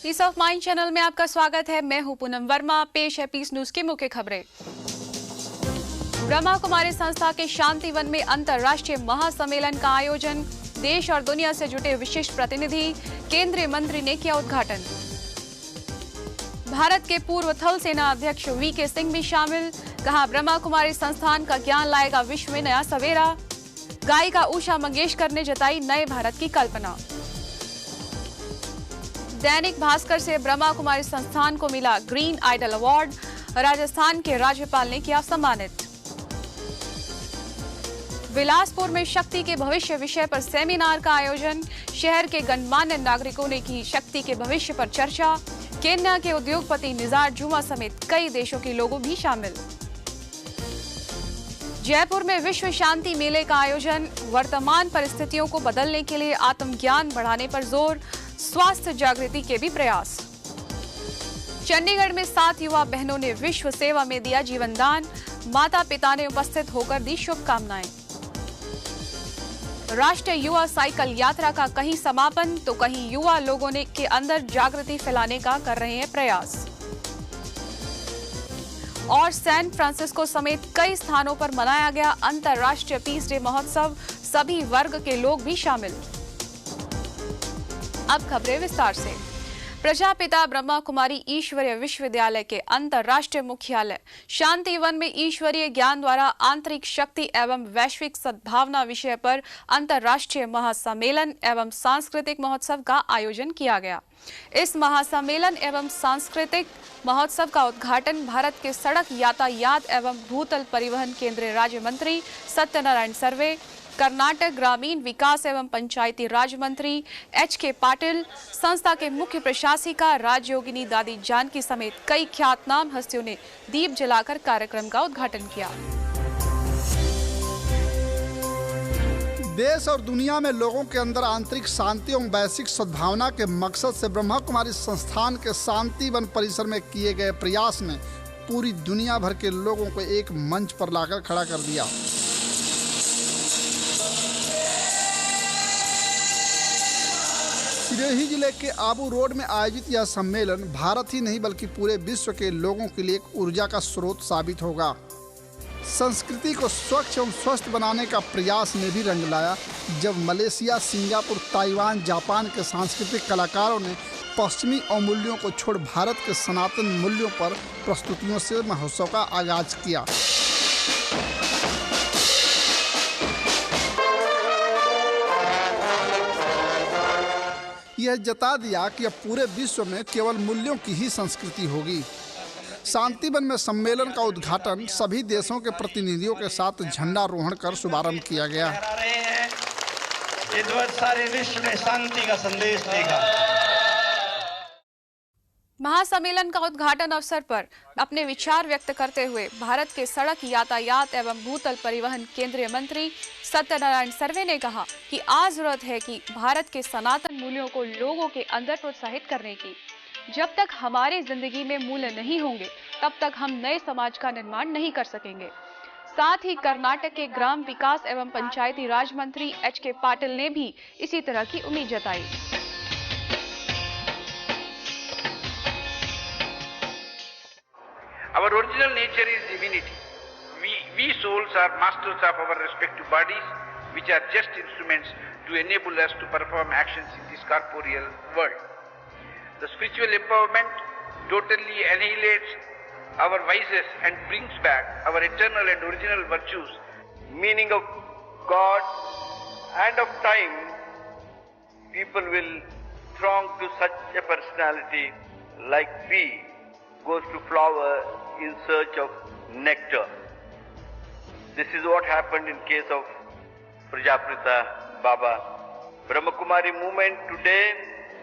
Piece of mind channel में आपका स्वागत है। मैं हूं पूनम वर्मा। पेश है पीस न्यूज की मुख्य खबरें। ब्रह्मा कुमारी संस्था के शांतिवन में अंतर्राष्ट्रीय महासम्मेलन का आयोजन। देश और दुनिया से जुटे विशिष्ट प्रतिनिधि, केंद्रीय मंत्री ने किया उद्घाटन। भारत के पूर्व थल सेना अध्यक्ष वीके सिंह भी शामिल। कहा, ब्रह्मा कुमारी संस्थान का ज्ञान लाएगा विश्व में नया सवेरा। गायिका उषा मंगेशकर ने जताई नए भारत की कल्पना। दैनिक भास्कर से ब्रह्मा कुमारी संस्थान को मिला ग्रीन आइडल अवार्ड। राजस्थान के राज्यपाल ने किया सम्मानित। बिलासपुर में शक्ति के भविष्य विषय पर सेमिनार का आयोजन। शहर के गणमान्य नागरिकों ने की शक्ति के भविष्य पर चर्चा। केन्या के उद्योगपति निजार जुमा समेत कई देशों के लोग भी शामिल। जयपुर में विश्व शांति मेले का आयोजन। वर्तमान परिस्थितियों को बदलने के लिए आत्मज्ञान बढ़ाने पर जोर। स्वास्थ्य जागृति के भी प्रयास। चंडीगढ़ में 7 युवा बहनों ने विश्व सेवा में दिया जीवन दान। माता पिता ने उपस्थित होकर दी शुभकामनाएं। राष्ट्रीय युवा साइकिल यात्रा का कहीं समापन तो कहीं युवा लोगों ने के अंदर जागृति फैलाने का कर रहे हैं प्रयास। और सैन फ्रांसिस्को समेत कई स्थानों पर मनाया गया अंतर्राष्ट्रीय पीस डे महोत्सव। सभी वर्ग के लोग भी शामिल। अब खबरें विस्तार से। प्रजापिता ब्रह्मा कुमारी ईश्वरीय विश्वविद्यालय के अंतर्राष्ट्रीय मुख्यालय शांतिवन में ईश्वरीय ज्ञान द्वारा आंतरिक शक्ति एवं वैश्विक सद्भावना विषय पर अंतर्राष्ट्रीय महासम्मेलन एवं सांस्कृतिक महोत्सव का आयोजन किया गया। इस महासम्मेलन एवं सांस्कृतिक महोत्सव का उद्घाटन भारत के सड़क यातायात एवं भूतल परिवहन केंद्रीय राज्य मंत्री सत्यनारायण सर्वे, कर्नाटक ग्रामीण विकास एवं पंचायती राज मंत्री एच.के. पाटिल, संस्था के मुख्य प्रशासिका राजयोगिनी दादी जानकी समेत कई ख्यातनाम हस्तियों ने दीप जलाकर कार्यक्रम का उद्घाटन किया। देश और दुनिया में लोगों के अंदर आंतरिक शांति एवं वैश्विक सद्भावना के मकसद से ब्रह्मा कुमारी संस्थान के शांतिवन परिसर में किए गए प्रयास ने पूरी दुनिया भर के लोगों को एक मंच पर लाकर खड़ा कर दिया। सिरोही जिले के आबू रोड में आयोजित यह सम्मेलन भारत ही नहीं बल्कि पूरे विश्व के लोगों के लिए एक ऊर्जा का स्रोत साबित होगा। संस्कृति को स्वच्छ एवं स्वस्थ बनाने का प्रयास ने भी रंग लाया जब मलेशिया, सिंगापुर, ताइवान, जापान के सांस्कृतिक कलाकारों ने पश्चिमी अवमूल्यों को छोड़ भारत के सनातन मूल्यों पर प्रस्तुतियों से महोत्सव का आगाज किया। यह जता दिया कि अब पूरे विश्व में केवल मूल्यों की ही संस्कृति होगी। शांतिवन में सम्मेलन का उद्घाटन सभी देशों के प्रतिनिधियों के साथ झंडारोहण कर शुभारंभ किया गया। ये ध्वज सारे विश्व में शांति का संदेश देगा। महासम्मेलन का उद्घाटन अवसर पर अपने विचार व्यक्त करते हुए भारत के सड़क यातायात एवं भूतल परिवहन केंद्रीय मंत्री सत्यनारायण सर्वे ने कहा कि आज जरूरत है कि भारत के सनातन मूल्यों को लोगों के अंदर प्रोत्साहित करने की। जब तक हमारी जिंदगी में मूल्य नहीं होंगे तब तक हम नए समाज का निर्माण नहीं कर सकेंगे। साथ ही कर्नाटक के ग्राम विकास एवं पंचायती राज मंत्री एच.के. पाटिल ने भी इसी तरह की उम्मीद जताई। Our original nature is divinity. We souls are masters of our respective bodies, which are just instruments to enable us to perform actions in this corporeal world. The spiritual empowerment totally annihilates our vices and brings back our eternal and original virtues. Meaning of God and of time, people will throng to such a personality like bee goes to flower in search of nectar. This is what happened in case of Prajapita Baba. Brahma Kumari movement today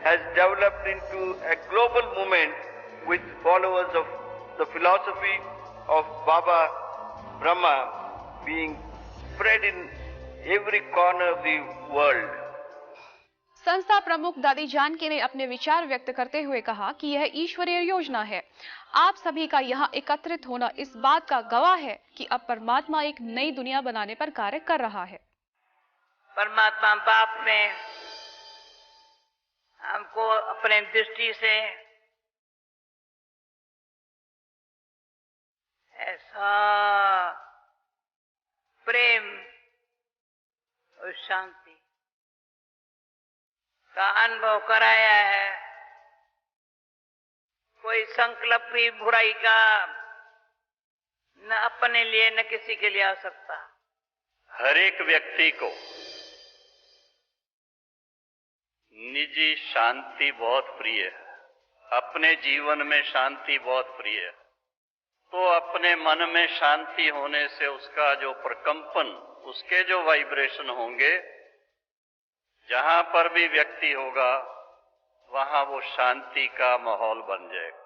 has developed into a global movement with followers of the philosophy of Baba Brahma being spread in every corner of the world. संस्था प्रमुख दादी जानकी ने अपने विचार व्यक्त करते हुए कहा कि यह ईश्वरीय योजना है। आप सभी का यहाँ एकत्रित होना इस बात का गवाह है कि अब परमात्मा एक नई दुनिया बनाने पर कार्य कर रहा है। परमात्मा बाप ने हमको अपने दृष्टि से ऐसा प्रेम और शांति का अनुभव कराया है। कोई संकल्प भी बुराई का न अपने लिए न किसी के लिए आ सकता। हर एक व्यक्ति को निजी शांति बहुत प्रिय है, अपने जीवन में शांति बहुत प्रिय है। तो अपने मन में शांति होने से उसका जो प्रकंपन, उसके जो वाइब्रेशन होंगे, जहां पर भी व्यक्ति होगा वहां वो शांति का माहौल बन जाएगा।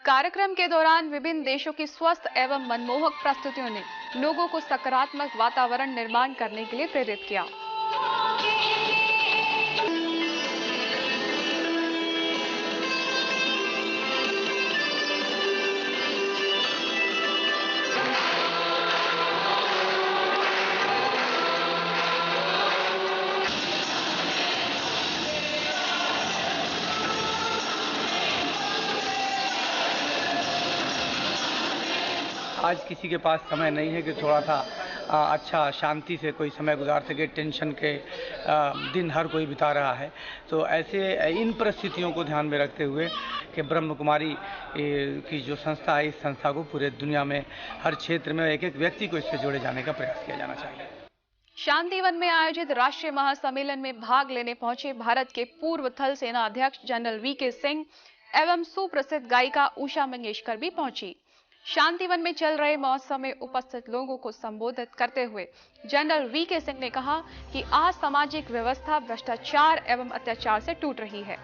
कार्यक्रम के दौरान विभिन्न देशों की स्वस्थ एवं मनमोहक प्रस्तुतियों ने लोगों को सकारात्मक वातावरण निर्माण करने के लिए प्रेरित किया। आज किसी के पास समय नहीं है कि थोड़ा सा अच्छा शांति से कोई समय गुजार सके। टेंशन के दिन हर कोई बिता रहा है। तो ऐसे इन परिस्थितियों को ध्यान में रखते हुए कि ब्रह्म कुमारी की जो संस्था है, इस संस्था को पूरे दुनिया में हर क्षेत्र में एक एक व्यक्ति को इससे जोड़े जाने का प्रयास किया जाना चाहिए। शांतिवन में आयोजित राष्ट्रीय महासम्मेलन में भाग लेने पहुंचे भारत के पूर्व थल सेना अध्यक्ष जनरल वीके सिंह एवं सुप्रसिद्ध गायिका उषा मंगेशकर भी पहुंची। शांतिवन में चल रहे महोत्सव में उपस्थित लोगों को संबोधित करते हुए जनरल वीके सिंह ने कहा कि आज सामाजिक व्यवस्था भ्रष्टाचार एवं अत्याचार से टूट रही है।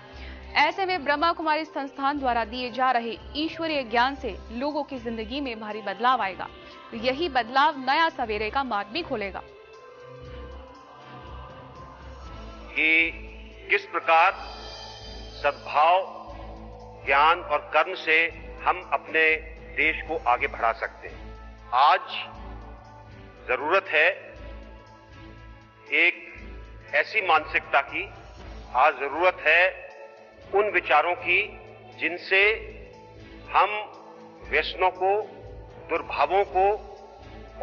ऐसे में ब्रह्मा कुमारी संस्थान द्वारा दिए जा रहे ईश्वरीय ज्ञान से लोगों की जिंदगी में भारी बदलाव आएगा। यही बदलाव नया सवेरे का मार्ग भी खोलेगा। कि किस प्रकार सद्भाव, ज्ञान और कर्म से हम अपने देश को आगे बढ़ा सकते हैं। आज जरूरत है एक ऐसी मानसिकता की, आज जरूरत है उन विचारों की जिनसे हम व्यसनों को, दुर्भावों को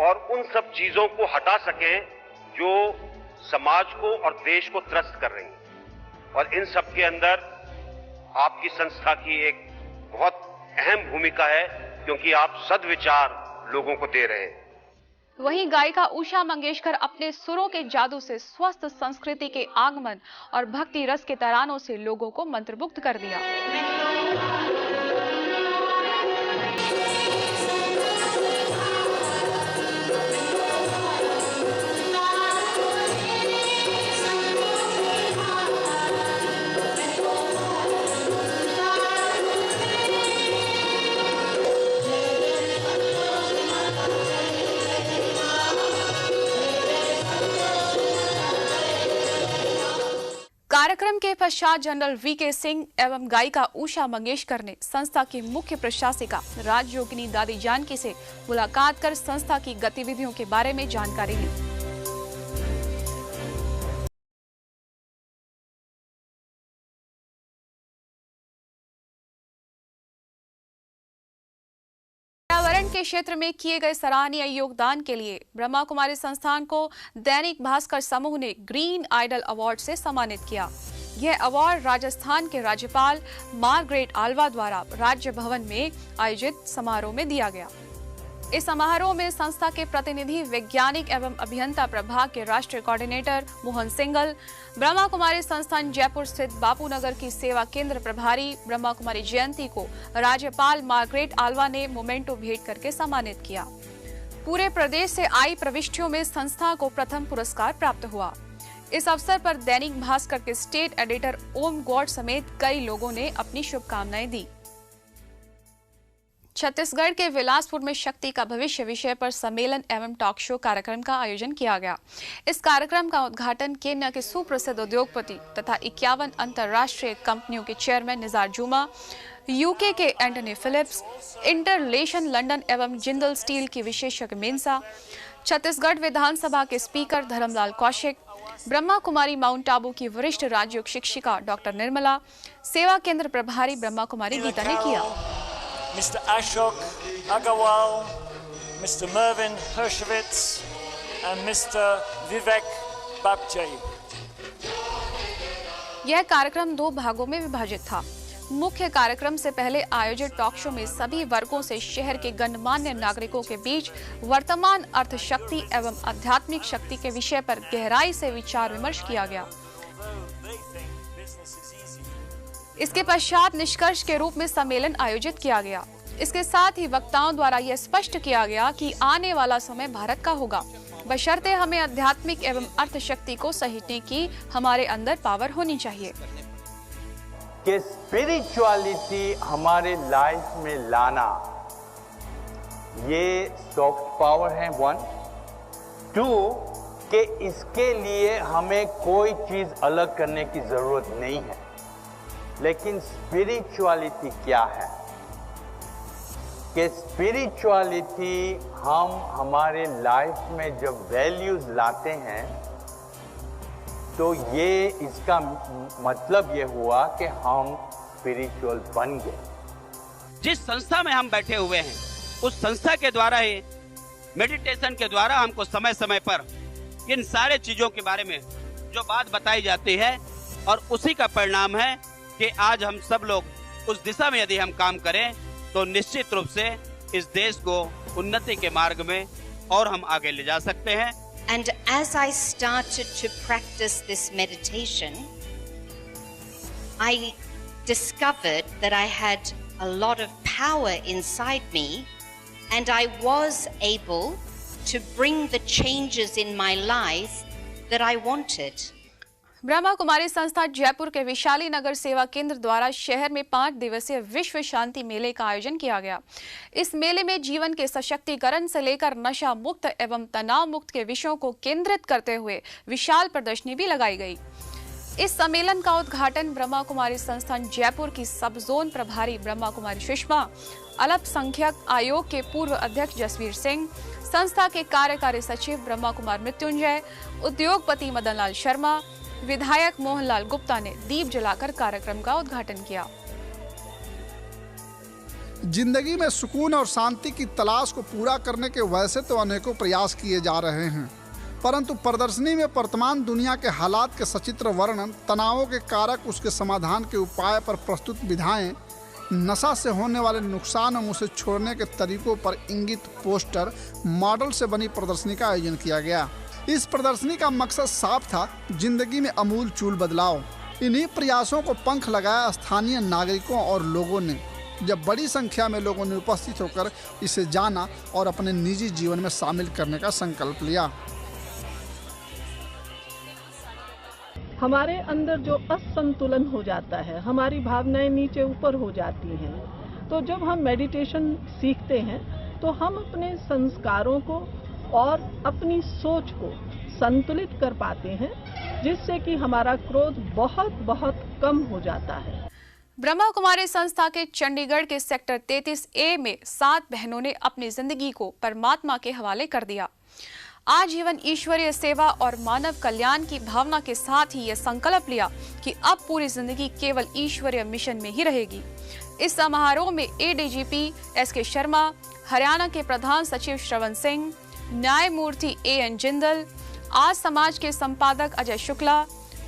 और उन सब चीजों को हटा सकें जो समाज को और देश को त्रस्त कर रही हैं। और इन सब के अंदर आपकी संस्था की एक बहुत अहम भूमिका है, क्योंकि आप सद्विचार लोगों को दे रहे हैं। वहीं गायिका उषा मंगेशकर अपने सुरों के जादू से स्वस्थ संस्कृति के आगमन और भक्ति रस के तरानों से लोगों को मंत्रमुग्ध कर दिया। कार्यक्रम के पश्चात जनरल वीके सिंह एवं गायिका उषा मंगेशकर ने संस्था की मुख्य प्रशासिका राजयोगिनी दादी जानकी से मुलाकात कर संस्था की गतिविधियों के बारे में जानकारी ली। पर्यावरण के क्षेत्र में किए गए सराहनीय योगदान के लिए ब्रह्मा कुमारी संस्थान को दैनिक भास्कर समूह ने ग्रीन आइडल अवार्ड से सम्मानित किया। यह अवार्ड राजस्थान के राज्यपाल मार्गरेट आल्वा द्वारा राज्य भवन में आयोजित समारोह में दिया गया। इस समारोह में संस्था के प्रतिनिधि, वैज्ञानिक एवं अभियंता प्रभाग के राष्ट्रीय कोऑर्डिनेटर मोहन सिंगल, ब्रह्मा कुमारी संस्थान जयपुर स्थित बापू नगर की सेवा केंद्र प्रभारी ब्रह्मा कुमारी जयंती को राज्यपाल मार्गरेट आल्वा ने मोमेंटो भेंट करके सम्मानित किया। पूरे प्रदेश से आई प्रविष्टियों में संस्था को प्रथम पुरस्कार प्राप्त हुआ। इस अवसर पर दैनिक भास्कर के स्टेट एडिटर ओम गौड़ समेत कई लोगों ने अपनी शुभकामनाएं दी। छत्तीसगढ़ के बिलासपुर में शक्ति का भविष्य विषय पर सम्मेलन एवं टॉक शो कार्यक्रम का आयोजन किया गया। इस कार्यक्रम का उद्घाटन केन्या के सुप्रसिद्ध उद्योगपति तथा 51 अंतर्राष्ट्रीय कंपनियों के चेयरमैन निजार जूमा, यूके के एंटनी फिलिप्स, इंटरलेशन लंदन एवं जिंदल स्टील की विशेषज्ञ मेंसा, छत्तीसगढ़ विधानसभा के स्पीकर धर्मलाल कौशिक, ब्रह्मा कुमारी माउंट आबू की वरिष्ठ राज्य शिक्षिका डॉक्टर निर्मला, सेवा केंद्र प्रभारी ब्रह्मा कुमारी गीता ने किया। Mr. Ashok Agarwal, Mr. Mervyn Hershowitz and Mr. Vivek Bapjay. यह कार्यक्रम 2 भागों में विभाजित था। मुख्य कार्यक्रम से पहले आयोजित टॉक शो में सभी वर्गों से शहर के गणमान्य नागरिकों के बीच वर्तमान अर्थशक्ति एवं आध्यात्मिक शक्ति के विषय पर गहराई से विचार विमर्श किया गया। इसके पश्चात निष्कर्ष के रूप में सम्मेलन आयोजित किया गया। इसके साथ ही वक्ताओं द्वारा यह स्पष्ट किया गया कि आने वाला समय भारत का होगा, बशर्ते हमें आध्यात्मिक एवं अर्थशक्ति को सहेजने की हमारे अंदर पावर होनी चाहिए। कि स्पिरिचुअलिटी हमारे लाइफ में लाना ये सॉफ्ट पावर है 1, 2 कि इसके लिए हमें कोई चीज अलग करने की जरूरत नहीं है। लेकिन स्पिरिचुअलिटी क्या है? कि स्पिरिचुअलिटी हम हमारे लाइफ में जब वैल्यूज लाते हैं तो ये इसका मतलब ये हुआ कि हम स्पिरिचुअल बन गए। जिस संस्था में हम बैठे हुए हैं उस संस्था के द्वारा ही मेडिटेशन के द्वारा हमको समय समय पर इन सारे चीजों के बारे में जो बात बताई जाती है और उसी का परिणाम है कि आज हम सब लोग उस दिशा में यदि हम काम करें तो निश्चित रूप से इस देश को उन्नति के मार्ग में और हम आगे ले जा सकते हैं। And as I started to practice this meditation, I discovered that I had a lot of power inside me and I was able to bring the changes in my life that I wanted. Brahma Kumari संस्था जयपुर के विशाली नगर सेवा केंद्र द्वारा शहर में 5 दिवसीय विश्व शांति मेले का आयोजन किया गया। इस मेले में जीवन के सशक्तिकरण से लेकर नशा मुक्त एवं तनाव मुक्त के विषयों को केंद्रित करते हुए विशाल प्रदर्शनी भी लगाई गई। इस सम्मेलन का उद्घाटन ब्रह्मा कुमारी संस्थान जयपुर की सब जोन प्रभारी ब्रह्मा कुमारी सुषमा, अल्पसंख्यक आयोग के पूर्व अध्यक्ष जसवीर सिंह, संस्था के कार्यकारी सचिव ब्रह्मा कुमार मृत्युंजय, उद्योगपति मदन लाल शर्मा, विधायक मोहनलाल गुप्ता ने दीप जलाकर कार्यक्रम का उद्घाटन किया। जिंदगी में सुकून और शांति की तलाश को पूरा करने के वैसे तो अनेकों प्रयास किए जा रहे हैं, परंतु प्रदर्शनी में वर्तमान दुनिया के हालात के सचित्र वर्णन, तनावों के कारक, उसके समाधान के उपाय पर प्रस्तुत विधाएं, नशा से होने वाले नुकसान और उसे छोड़ने के तरीकों पर इंगित पोस्टर, मॉडल से बनी प्रदर्शनी का आयोजन किया गया। इस प्रदर्शनी का मकसद साफ था, जिंदगी में अमूल चूल बदलाव। इन्हीं प्रयासों को पंख लगाया स्थानीय नागरिकों और लोगों ने, जब बड़ी संख्या में लोगों ने उपस्थित होकर इसे जाना और अपने निजी जीवन में शामिल करने का संकल्प लिया। हमारे अंदर जो असंतुलन हो जाता है, हमारी भावनाएं नीचे ऊपर हो जाती हैं, तो जब हम मेडिटेशन सीखते हैं तो हम अपने संस्कारों को और अपनी सोच को संतुलित कर पाते हैं, जिससे कि हमारा क्रोध बहुत बहुत कम हो जाता है। ब्रह्मा कुमारी संस्था के चंडीगढ़ के सेक्टर 33A में 7 बहनों ने अपनी जिंदगी को परमात्मा के हवाले कर दिया। आजीवन ईश्वरीय सेवा और मानव कल्याण की भावना के साथ ही यह संकल्प लिया कि अब पूरी जिंदगी केवल ईश्वरीय मिशन में ही रहेगी। इस समारोह में ADGP SK शर्मा, हरियाणा के प्रधान सचिव श्रवण सिंह, न्यायमूर्ति AN जिंदल, आज समाज के संपादक अजय शुक्ला,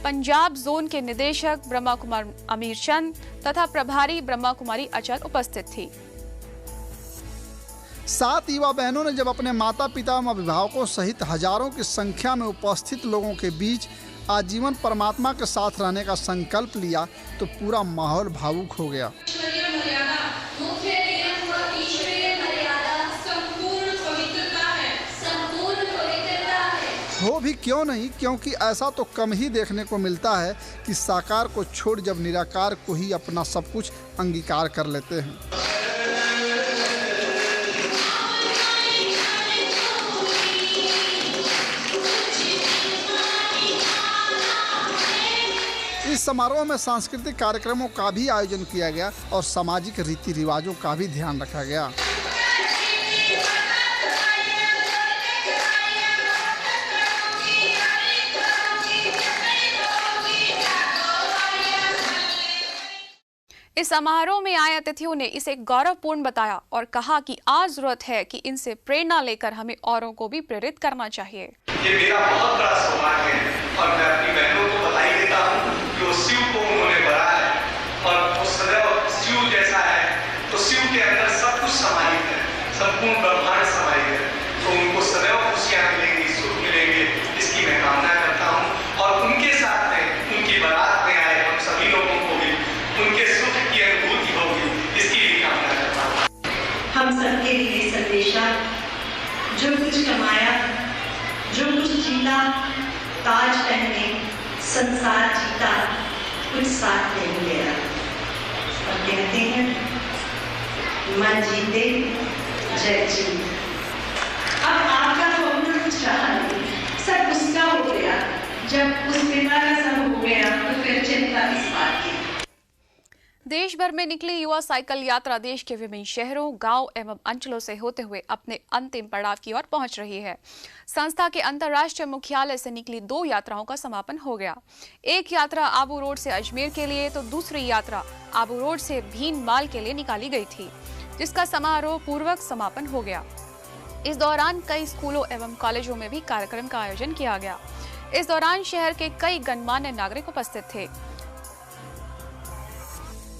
पंजाब जोन के निदेशक ब्रह्मा कुमार अमीर चंद तथा प्रभारी ब्रह्मा कुमारी अचल उपस्थित थी। 7 युवा बहनों ने जब अपने माता पिता व अभिभावकों सहित हजारों की संख्या में उपस्थित लोगों के बीच आजीवन परमात्मा के साथ रहने का संकल्प लिया तो पूरा माहौल भावुक हो गया। हो भी क्यों नहीं, क्योंकि ऐसा तो कम ही देखने को मिलता है कि साकार को छोड़ जब निराकार को ही अपना सब कुछ अंगीकार कर लेते हैं। इस समारोह में सांस्कृतिक कार्यक्रमों का भी आयोजन किया गया और सामाजिक रीति रिवाजों का भी ध्यान रखा गया। इस समारोह में आए अतिथियों ने इसे गौरवपूर्ण बताया और कहा कि आज जरूरत है कि इनसे प्रेरणा लेकर हमें औरों को भी प्रेरित करना चाहिए। ये मेरा बहुत बड़ा सौभाग्य है और मैं अपनी बहनों को बधाई देता हूँ कि वो शिव को उन्होंने बनाया है और वो सदैव शिव जैसा है, तो शिव के अंदर सब कुछ समाहित है, संपूर्ण ब्रह्मांड समाहित है, तो उनको सदैव खुशियाँ मिलेंगी, सुख मिलेंगे, इसकी मैं कामना करता हूँ। और उनके साथ में उनकी बारात में आए हम सभी लोगों को भी उनके सुख की अनुभूति होगी, इसकी भी कामना करता हूँ। हम सबके लिए संदेशा, जो कुछ कमाया, जो कुछ जीता, ताज पहने, संसार जीता, कुछ साथ नहीं गया। और कहते हैं मन जीते जय जीत। अब आपका तो अपना कुछ रहा नहीं, सब उसका हो गया। जब उस पिता का सब हो गया तो फिर चिंता किस बात की। देश भर में निकली युवा साइकिल यात्रा देश के विभिन्न शहरों, गांव एवं अंचलों से होते हुए अपने अंतिम पड़ाव की ओर पहुंच रही है। संस्था के अंतर्राष्ट्रीय मुख्यालय से निकली 2 यात्राओं का समापन हो गया। एक यात्रा आबू रोड से अजमेर के लिए तो दूसरी यात्रा आबू रोड से भीनमाल के लिए निकाली गई थी, जिसका समारोह पूर्वक समापन हो गया। इस दौरान कई स्कूलों एवं कॉलेजों में भी कार्यक्रम का आयोजन किया गया। इस दौरान शहर के कई गणमान्य नागरिक उपस्थित थे।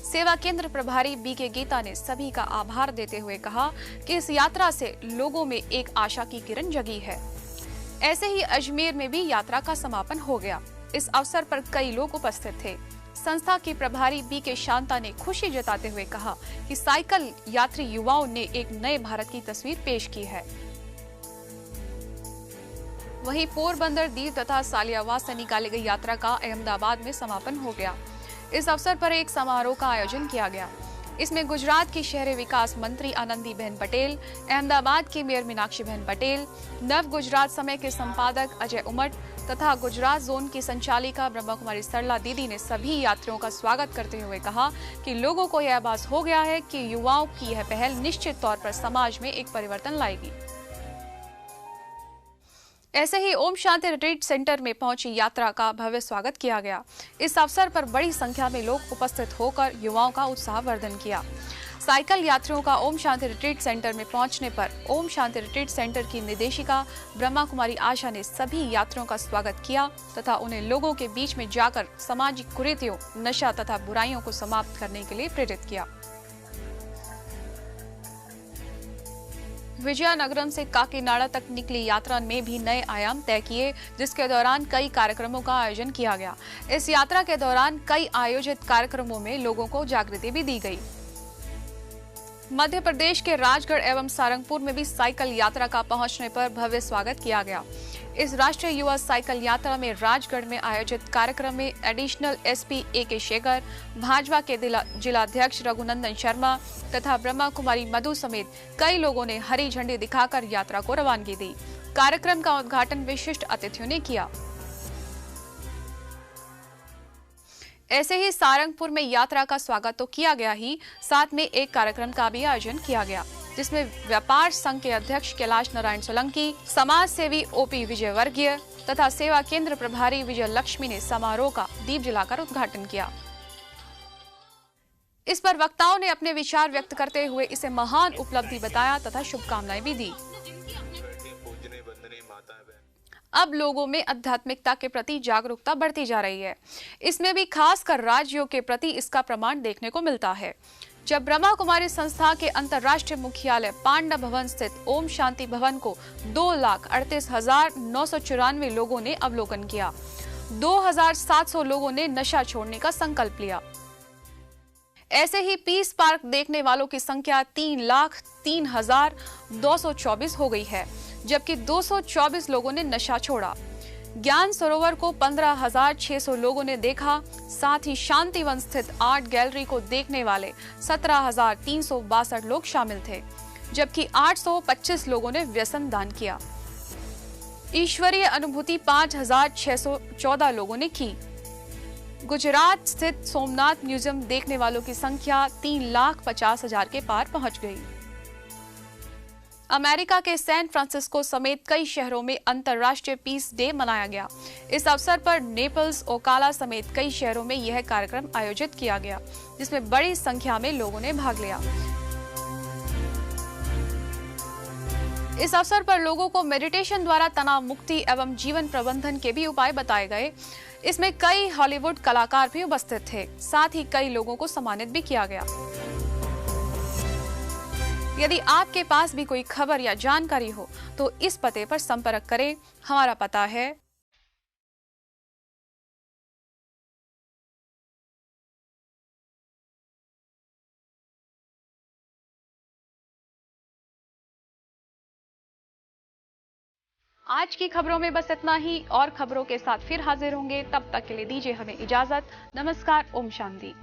सेवा केंद्र प्रभारी बीके गीता ने सभी का आभार देते हुए कहा कि इस यात्रा से लोगों में एक आशा की किरण जगी है। ऐसे ही अजमेर में भी यात्रा का समापन हो गया। इस अवसर पर कई लोग उपस्थित थे। संस्था के प्रभारी बीके शांता ने खुशी जताते हुए कहा कि साइकिल यात्री युवाओं ने एक नए भारत की तस्वीर पेश की है। वहीं पोरबंदर, दीव तथा सालियावास से निकाली गई यात्रा का अहमदाबाद में समापन हो गया। इस अवसर पर एक समारोह का आयोजन किया गया। इसमें गुजरात की शहरी विकास मंत्री आनंदीबेन पटेल, अहमदाबाद की मेयर मीनाक्षीबेन पटेल, नव गुजरात समय के संपादक अजय उमट तथा गुजरात जोन की संचालिका ब्रह्मा कुमारी सरला दीदी ने सभी यात्रियों का स्वागत करते हुए कहा कि लोगों को यह आभास हो गया है कि युवाओं की यह पहल निश्चित तौर पर समाज में एक परिवर्तन लाएगी। ऐसे ही ओम शांति रिट्रीट सेंटर में पहुंची यात्रा का भव्य स्वागत किया गया। इस अवसर पर बड़ी संख्या में लोग उपस्थित होकर युवाओं का उत्साहवर्धन किया। साइकिल यात्रियों का ओम शांति रिट्रीट सेंटर में पहुंचने पर ओम शांति रिट्रीट सेंटर की निदेशिका ब्रह्मा कुमारी आशा ने सभी यात्रियों का स्वागत किया तथा उन्हें लोगों के बीच में जाकर सामाजिक कुरीतियों, नशा तथा बुराइयों को समाप्त करने के लिए प्रेरित किया। विजयनगरम से काकीनाडा तक निकली यात्रा में भी नए आयाम तय किए, जिसके दौरान कई कार्यक्रमों का आयोजन किया गया। इस यात्रा के दौरान कई आयोजित कार्यक्रमों में लोगों को जागृति भी दी गई। मध्य प्रदेश के राजगढ़ एवं सारंगपुर में भी साइकिल यात्रा का पहुंचने पर भव्य स्वागत किया गया। इस राष्ट्रीय युवा साइकिल यात्रा में राजगढ़ में आयोजित कार्यक्रम में additional SP AK Shekhar, Bhajpa के जिलाध्यक्ष रघुनंदन शर्मा तथा ब्रह्मा कुमारी मधु समेत कई लोगों ने हरी झंडी दिखाकर यात्रा को रवानगी दी। कार्यक्रम का उद्घाटन विशिष्ट अतिथियों ने किया। ऐसे ही सारंगपुर में यात्रा का स्वागत तो किया गया ही, साथ में एक कार्यक्रम का भी आयोजन किया गया, जिसमें व्यापार संघ के अध्यक्ष कैलाश नारायण सोलंकी, समाज सेवी OP विजयवर्गीय तथा सेवा केंद्र प्रभारी विजय लक्ष्मी ने समारोह का दीप जलाकर उद्घाटन किया। इस पर वक्ताओं ने अपने विचार व्यक्त करते हुए इसे महान उपलब्धि बताया तथा शुभकामनाएं भी दी। अब लोगों में आध्यात्मिकता के प्रति जागरूकता बढ़ती जा रही है। इसमें भी खासकर राज्यों के प्रति इसका प्रमाण देखने को मिलता है। जब ब्रह्मा कुमारी संस्था के अंतर्राष्ट्रीय मुख्यालय पांडा भवन स्थित ओम शांति भवन को 2,38,994 लोगों ने अवलोकन किया। 2,700 लोगों ने नशा छोड़ने का संकल्प लिया। ऐसे ही पीस पार्क देखने वालों की संख्या 3,03,224 हो गई है, जबकि 224 लोगों ने नशा छोड़ा। ज्ञान सरोवर को 15,600 लोगों ने देखा। साथ ही शांतिवन स्थित आर्ट गैलरी को देखने वाले 17,362 लोग शामिल थे, जबकि 825 लोगों ने व्यसन दान किया। ईश्वरीय अनुभूति 5,614 लोगों ने की। गुजरात स्थित सोमनाथ म्यूजियम देखने वालों की संख्या 3,50,000 के पार पहुंच गई। अमेरिका के सैन फ्रांसिस्को समेत कई शहरों में अंतर्राष्ट्रीय पीस डे मनाया गया। इस अवसर पर नेपल्स, ओकाला समेत कई शहरों में यह कार्यक्रम आयोजित किया गया, जिसमें बड़ी संख्या में लोगों ने भाग लिया। इस अवसर पर लोगों को मेडिटेशन द्वारा तनाव मुक्ति एवं जीवन प्रबंधन के भी उपाय बताए गए। इसमें कई हॉलीवुड कलाकार भी उपस्थित थे। साथ ही कई लोगों को सम्मानित भी किया गया। यदि आपके पास भी कोई खबर या जानकारी हो तो इस पते पर संपर्क करें। हमारा पता है आज की खबरों में बस इतना ही। और खबरों के साथ फिर हाजिर होंगे। तब तक के लिए दीजिए हमें इजाजत। नमस्कार। ओम शांति।